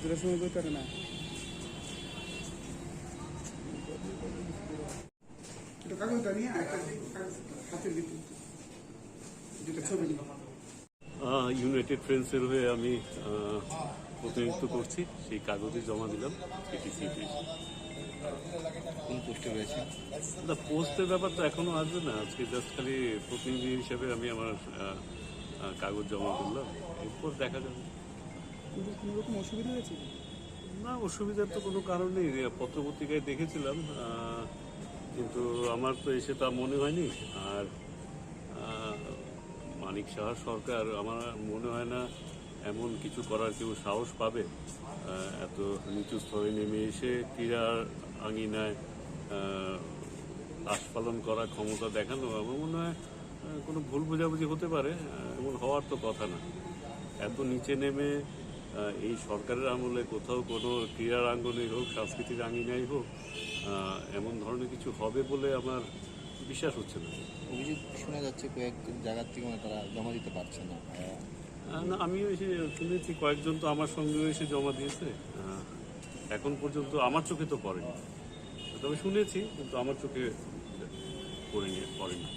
দুটার সময় বই করে না কাগজটা নিয়ে হাতের ভিতরে যেটা ছবি ইউনাইটেড ফ্রেন্ডসের হয়ে আমি প্রতিনিধিত্ব করছি, সেই কাগজে জমা দিলাম পিটিসি। কোন পোস্টে রয়েছে? না, পোস্টের ব্যাপার তো এখনো আসবে না, আজকে জাস্ট খালি প্রতিনিধি হিসেবে আমি আমার কাগজ জমা করলাম, এরপর দেখা যাবে। কোনো রকম অসুবিধা হয়েছে? না, অসুবিধার তো কোনো কারণ নেই, পত্রপত্রিকায় দেখেছিলাম, কিন্তু আমার তো এসে তা মনে হয়নি। আর মানিক সাহার সরকার আমার মনে হয় না এমন কিছু করার কেউ সাহস পাবে। এত নিচু স্তরে নেমে এসে ক্রীড়ার আঙিনায় আস্ফালন করা ক্ষমতা দেখানো, আমার মনে হয় কোনো ভুল বোঝাবুঝি হতে পারে, এমন হওয়ার তো কথা না। এত নিচে নেমে এই সরকারের আমলে কোথাও কোনো ক্রীড়ার আঙ্গনে হোক, সাংস্কৃতিক আঙিনাই হোক, এমন ধরনের কিছু হবে বলে আমার বিশ্বাস হচ্ছে না। অভিযোগ শোনা যাচ্ছে কয়েক জায়গার থেকে তারা জমা দিতে পারছে না। না, আমিও এসে শুনেছি কয়েকজন তো আমার সঙ্গেও এসে জমা দিয়েছে, এখন পর্যন্ত আমার চোখে তো পড়েনি, তবে শুনেছি, কিন্তু আমার চোখে পড়েনি।